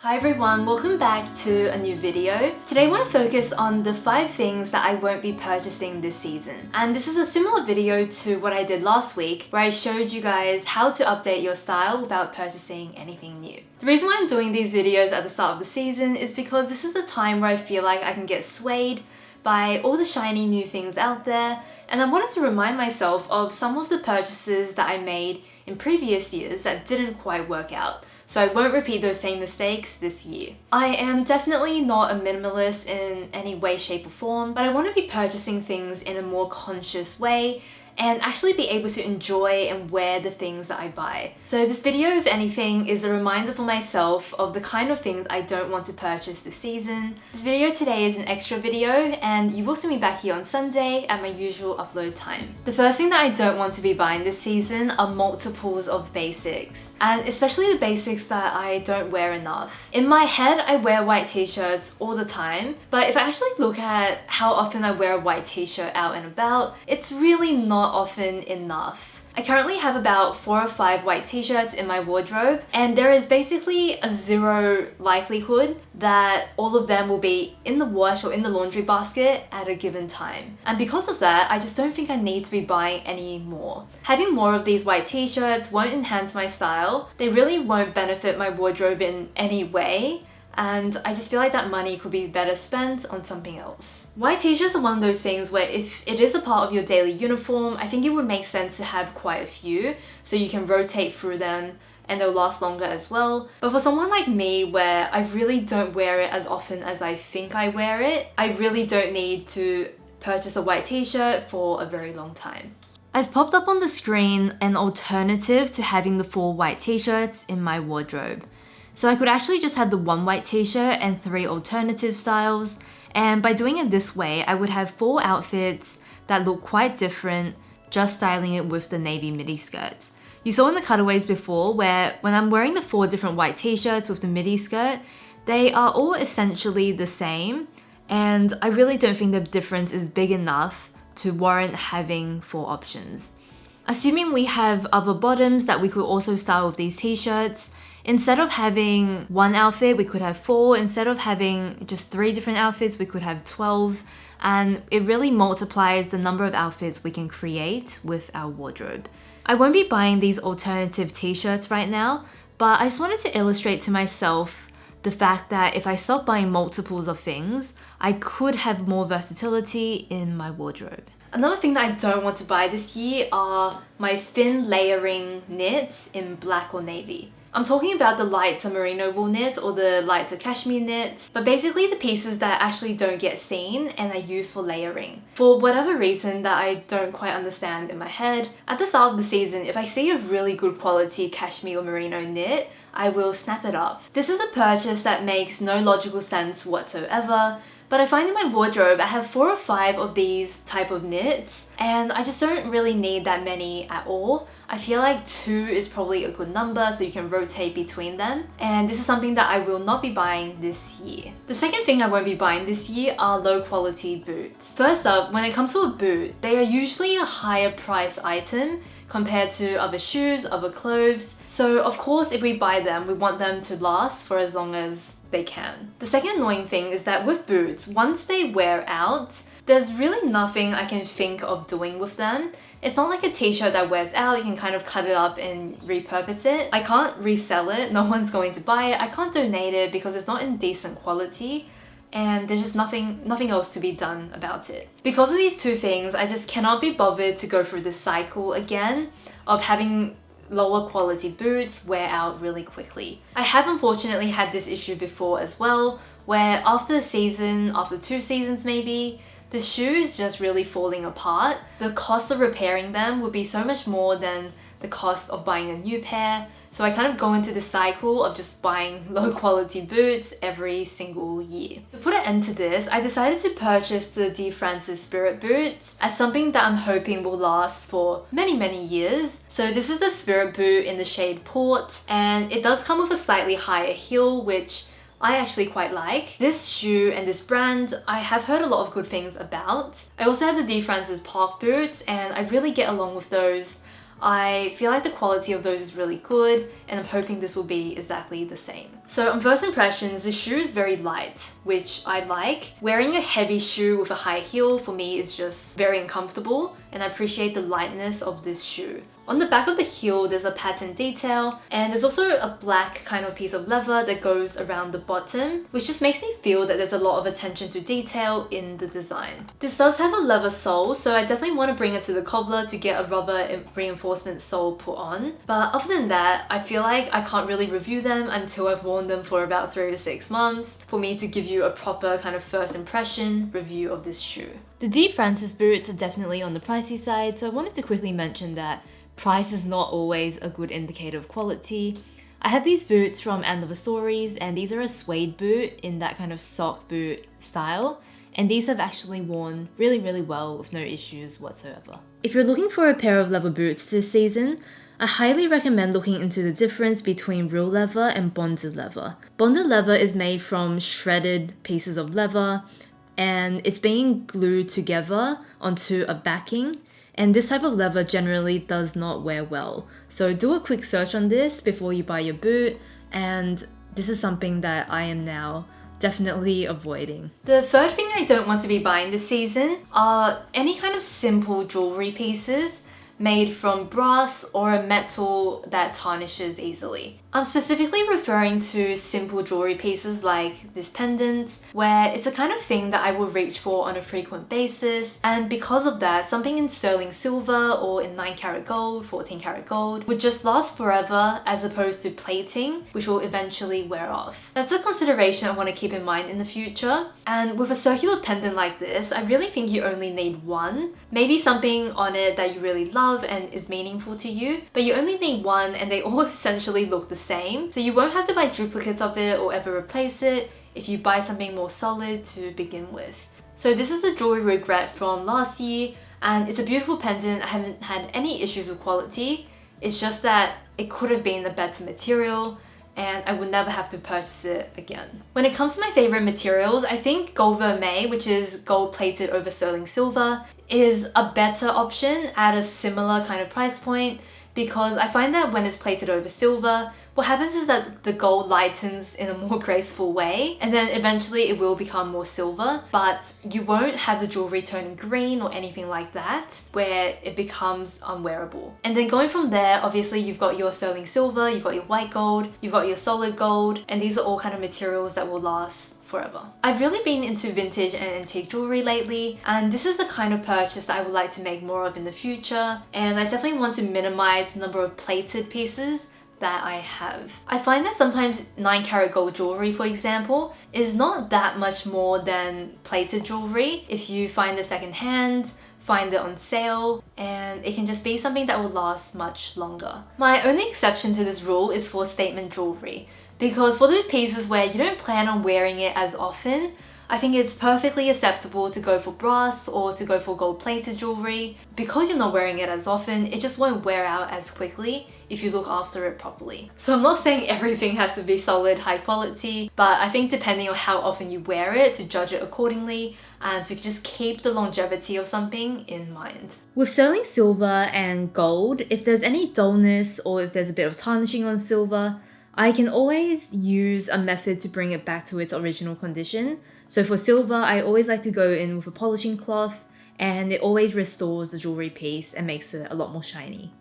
Hi everyone, welcome back to a new video. Today I want to focus on the 5 things that I won't be purchasing this season. And this is a similar video to what I did last week, where I showed you guys how to update your style without purchasing anything new. The reason why I'm doing these videos at the start of the season is because this is the time where I feel like I can get swayed by all the shiny new things out there, and I wanted to remind myself of some of the purchases that I made in previous years that didn't quite work out. So I won't repeat those same mistakes this year. I am definitely not a minimalist in any way, shape or form, but I want to be purchasing things in a more conscious way and actually be able to enjoy and wear the things that I buy. So this video, if anything, is a reminder for myself of the kind of things I don't want to purchase this season. This video today is an extra video and you will see me back here on Sunday at my usual upload time. The first thing that I don't want to be buying this season are multiples of basics, and especially the basics that I don't wear enough. In my head, I wear white t-shirts all the time, but if I actually look at how often I wear a white t-shirt out and about, it's really not often enough. I currently have about 4 or 5 white t-shirts in my wardrobe, and there is basically a zero likelihood that all of them will be in the wash or in the laundry basket at a given time. And because of that, I just don't think I need to be buying any more. Having more of these white t-shirts won't enhance my style. They really won't benefit my wardrobe in any way. And I just feel like that money could be better spent on something else. White t-shirts are one of those things where if it is a part of your daily uniform, I think it would make sense to have quite a few so you can rotate through them and they'll last longer as well. But for someone like me, where I really don't wear it as often as I think I wear it, I really don't need to purchase a white t-shirt for a very long time. I've popped up on the screen an alternative to having the 4 white t-shirts in my wardrobe. So I could actually just have the 1 white t-shirt and 3 alternative styles, and by doing it this way, I would have 4 outfits that look quite different, just styling it with the navy midi skirt. You saw in the cutaways before where when I'm wearing the 4 different white t-shirts with the midi skirt, they are all essentially the same, and I really don't think the difference is big enough to warrant having 4 options. Assuming we have other bottoms that we could also style with these t-shirts, instead of having 1 outfit, we could have 4. Instead of having just 3 different outfits, we could have 12. And it really multiplies the number of outfits we can create with our wardrobe. I won't be buying these alternative t-shirts right now, but I just wanted to illustrate to myself the fact that if I stop buying multiples of things, I could have more versatility in my wardrobe. Another thing that I don't want to buy this year are my thin layering knits in black or navy. I'm talking about the lighter merino wool knits or the lighter cashmere knits, but basically the pieces that actually don't get seen and are used for layering. For whatever reason that I don't quite understand in my head, at the start of the season, if I see a really good quality cashmere or merino knit, I will snap it up. This is a purchase that makes no logical sense whatsoever, but I find in my wardrobe I have 4 or 5 of these type of knits, and I just don't really need that many at all. I feel like 2 is probably a good number so you can rotate between them, and this is something that I will not be buying this year. The second thing I won't be buying this year are low quality boots. First up, when it comes to a boot, they are usually a higher price item compared to other shoes, other clothes. So of course if we buy them, we want them to last for as long as they can. The second annoying thing is that with boots, once they wear out, there's really nothing I can think of doing with them. It's not like a t-shirt that wears out, you can kind of cut it up and repurpose it. I can't resell it, no one's going to buy it. I can't donate it because it's not in decent quality, and there's just nothing else to be done about it. Because of these 2 things, I just cannot be bothered to go through this cycle again of having lower quality boots wear out really quickly. I have unfortunately had this issue before as well, where after a season, after 2 seasons maybe, the shoe is just really falling apart. The cost of repairing them would be so much more than the cost of buying a new pair. So I kind of go into the cycle of just buying low quality boots every single year. To put an end to this, I decided to purchase the D. Francis Spirit boots as something that I'm hoping will last for many years. So this is the Spirit boot in the shade Port, and it does come with a slightly higher heel, which I actually quite like. This shoe and this brand, I have heard a lot of good things about. I also have the D. Francis Park boots, and I really get along with those. I feel like the quality of those is really good, and I'm hoping this will be exactly the same. So on first impressions, the shoe is very light, which I like. Wearing a heavy shoe with a high heel for me is just very uncomfortable, and I appreciate the lightness of this shoe. On the back of the heel, there's a pattern detail, and there's also a black kind of piece of leather that goes around the bottom, which just makes me feel that there's a lot of attention to detail in the design. This does have a leather sole, so I definitely want to bring it to the cobbler to get a rubber reinforcement sole put on. But other than that, I feel like I can't really review them until I've worn them for about 3 to 6 months for me to give you a proper kind of first impression review of this shoe. The Deep Francis boots are definitely on the pricey side, so I wanted to quickly mention that price is not always a good indicator of quality. I have these boots from & Lover Stories, and these are a suede boot in that kind of sock boot style, and these have actually worn really well with no issues whatsoever. If you're looking for a pair of leather boots this season, I highly recommend looking into the difference between real leather and bonded leather. Bonded leather is made from shredded pieces of leather, and it's being glued together onto a backing. And this type of leather generally does not wear well. So do a quick search on this before you buy your boot, and this is something that I am now definitely avoiding. The third thing I don't want to be buying this season are any kind of simple jewelry pieces made from brass or a metal that tarnishes easily. I'm specifically referring to simple jewelry pieces like this pendant, where it's a kind of thing that I will reach for on a frequent basis, and because of that, something in sterling silver or in 9 karat gold, 14 karat gold would just last forever as opposed to plating, which will eventually wear off. That's a consideration I want to keep in mind in the future, and with a circular pendant like this, I really think you only need one, maybe something on it that you really love and is meaningful to you, but you only need one and they all essentially look the same, so you won't have to buy duplicates of it or ever replace it if you buy something more solid to begin with. So this is the jewelry regret from last year, and it's a beautiful pendant. I haven't had any issues with quality. It's just that it could have been a better material, and I would never have to purchase it again. When it comes to my favorite materials, I think gold vermeil, which is gold plated over sterling silver, is a better option at a similar kind of price point, because I find that when it's plated over silver, what happens is that the gold lightens in a more graceful way, and then eventually it will become more silver, but you won't have the jewelry turning green or anything like that, where it becomes unwearable. And then going from there, obviously you've got your sterling silver, you've got your white gold, you've got your solid gold, and these are all kind of materials that will last forever. I've really been into vintage and antique jewelry lately, and this is the kind of purchase that I would like to make more of in the future, and I definitely want to minimize the number of plated pieces that I have. I find that sometimes 9 karat gold jewelry, for example, is not that much more than plated jewelry if you find it secondhand, find it on sale, and it can just be something that will last much longer. My only exception to this rule is for statement jewelry, because for those pieces where you don't plan on wearing it as often, I think it's perfectly acceptable to go for brass or to go for gold-plated jewelry. Because you're not wearing it as often, it just won't wear out as quickly if you look after it properly. So I'm not saying everything has to be solid, high quality, but I think depending on how often you wear it, to judge it accordingly and to just keep the longevity of something in mind. With sterling silver and gold, if there's any dullness or if there's a bit of tarnishing on silver, I can always use a method to bring it back to its original condition. So for silver, I always like to go in with a polishing cloth, and it always restores the jewelry piece and makes it a lot more shiny.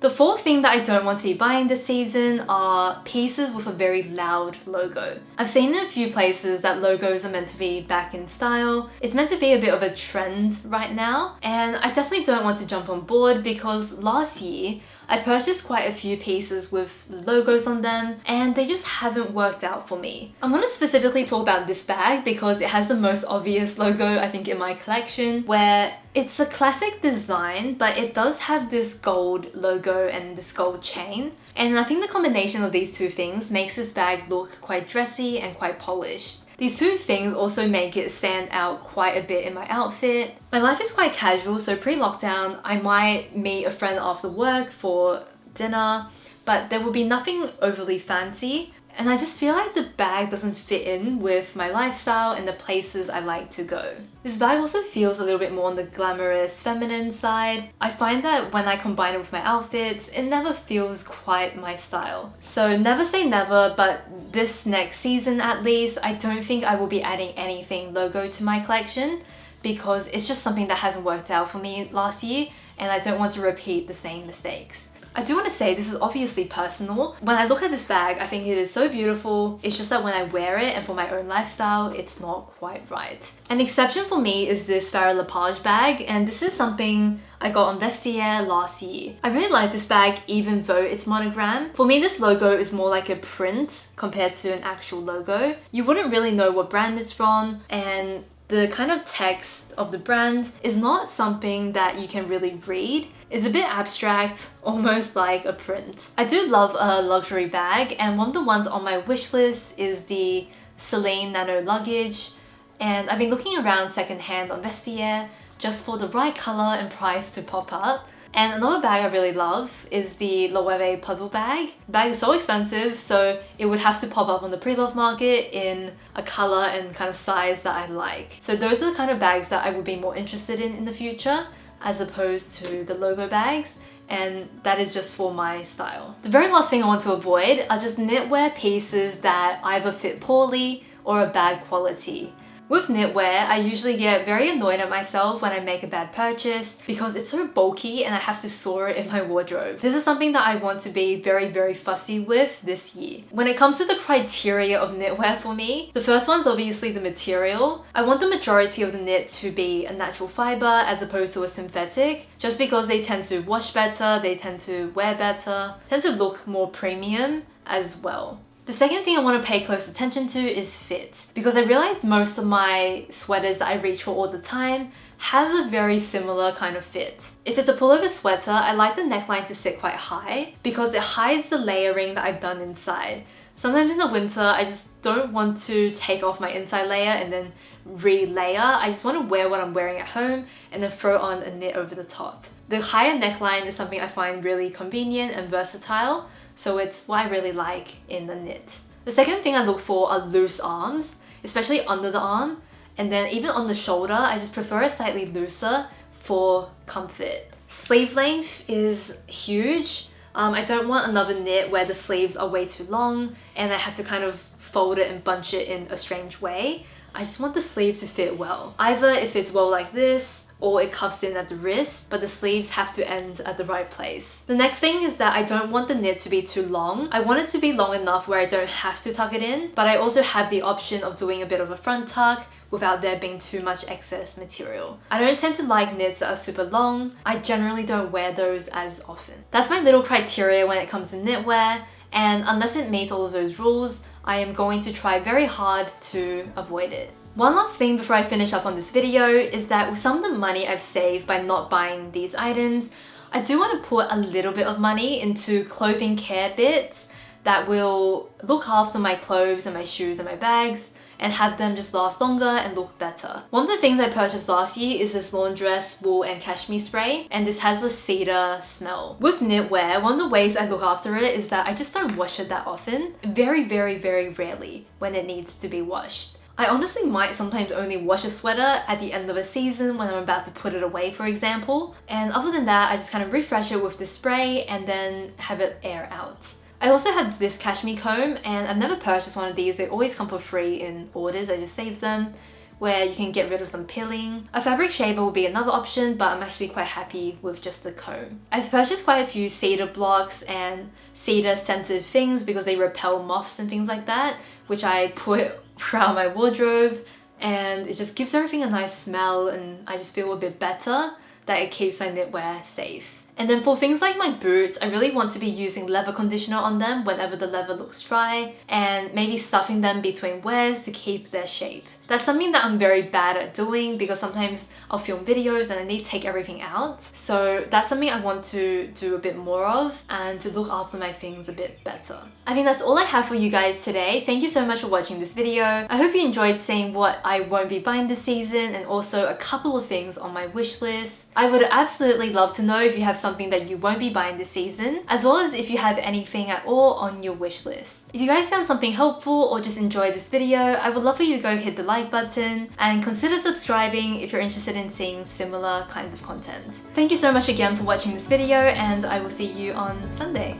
The fourth thing that I don't want to be buying this season are pieces with a very loud logo. I've seen in a few places that logos are meant to be back in style. It's meant to be a bit of a trend right now, and I definitely don't want to jump on board because last year I purchased quite a few pieces with logos on them and they just haven't worked out for me. I'm going to specifically talk about this bag because it has the most obvious logo I think in my collection, where it's a classic design but it does have this gold logo and this gold chain, and I think the combination of these two things makes this bag look quite dressy and quite polished. These two things also make it stand out quite a bit in my outfit. My life is quite casual, so pre-lockdown I might meet a friend after work for dinner, but there will be nothing overly fancy. and I just feel like the bag doesn't fit in with my lifestyle and the places I like to go. This bag also feels a little bit more on the glamorous feminine side. I find that when I combine it with my outfits, it never feels quite my style. So never say never, but this next season at least, I don't think I will be adding anything logo to my collection because it's just something that hasn't worked out for me last year and I don't want to repeat the same mistakes. I do want to say this is obviously personal. When I look at this bag, I think it is so beautiful. It's just that when I wear it and for my own lifestyle, it's not quite right. An exception for me is this Farrah Lepage bag, and this is something I got on Vestiaire last year. I really like this bag even though it's monogram. For me, this logo is more like a print compared to an actual logo. You wouldn't really know what brand it's from, and the kind of text of the brand is not something that you can really read. It's a bit abstract, almost like a print. I do love a luxury bag, and one of the ones on my wish list is the Celine Nano luggage, and I've been looking around secondhand on Vestiaire just for the right color and price to pop up. And another bag I really love is the Loewe puzzle bag. The bag is so expensive, so it would have to pop up on the pre-love market in a color and kind of size that I like. So those are the kind of bags that I would be more interested in the future, as opposed to the logo bags, and that is just for my style. The very last thing I want to avoid are just knitwear pieces that either fit poorly or are bad quality. With knitwear, I usually get very annoyed at myself when I make a bad purchase because it's so bulky and I have to store it in my wardrobe. This is something that I want to be very fussy with this year. When it comes to the criteria of knitwear for me, the first one's obviously the material. I want the majority of the knit to be a natural fiber as opposed to a synthetic, just because they tend to wash better, they tend to wear better, tend to look more premium as well. The second thing I want to pay close attention to is fit, because I realize most of my sweaters that I reach for all the time have a very similar kind of fit. If it's a pullover sweater, I like the neckline to sit quite high because it hides the layering that I've done inside. Sometimes in the winter, I just don't want to take off my inside layer and then re-layer. I just want to wear what I'm wearing at home and then throw on a knit over the top. The higher neckline is something I find really convenient and versatile, so it's what I really like in the knit. The second thing I look for are loose arms, especially under the arm, and then even on the shoulder, I just prefer it slightly looser for comfort. Sleeve length is huge. I don't want another knit where the sleeves are way too long and I have to kind of fold it and bunch it in a strange way. I just want the sleeve to fit well. Either if it's well like this, or it cuffs in at the wrist, but the sleeves have to end at the right place. The next thing is that I don't want the knit to be too long. I want it to be long enough where I don't have to tuck it in, but I also have the option of doing a bit of a front tuck without there being too much excess material. I don't tend to like knits that are super long. I generally don't wear those as often. That's my little criteria when it comes to knitwear, and unless it meets all of those rules, I am going to try very hard to avoid it. One last thing before I finish up on this video is that with some of the money I've saved by not buying these items, I do want to put a little bit of money into clothing care bits that will look after my clothes and my shoes and my bags and have them just last longer and look better. One of the things I purchased last year is this laundress wool and cashmere spray, and this has the cedar smell. With knitwear, one of the ways I look after it is that I just don't wash it that often. Very rarely when it needs to be washed. I honestly might sometimes only wash a sweater at the end of a season when I'm about to put it away, for example. And other than that, I just kind of refresh it with the spray and then have it air out. I also have this cashmere comb, and I've never purchased one of these. They always come for free in orders. I just save them, where you can get rid of some pilling. A fabric shaver will be another option, but I'm actually quite happy with just the comb. I've purchased quite a few cedar blocks and cedar scented things because they repel moths and things like that, which I put throughout my wardrobe, and it just gives everything a nice smell, and I just feel a bit better that it keeps my knitwear safe. And then for things like my boots, I really want to be using leather conditioner on them whenever the leather looks dry, and maybe stuffing them between wears to keep their shape. That's something that I'm very bad at doing because sometimes I'll film videos and I need to take everything out. So that's something I want to do a bit more of and to look after my things a bit better. I think that's all I have for you guys today. Thank you so much for watching this video. I hope you enjoyed seeing what I won't be buying this season and also a couple of things on my wish list. I would absolutely love to know if you have some something that you won't be buying this season, as well as if you have anything at all on your wish list. If you guys found something helpful or just enjoyed this video, I would love for you to go hit the like button and consider subscribing if you're interested in seeing similar kinds of content. Thank you so much again for watching this video, and I will see you on Sunday.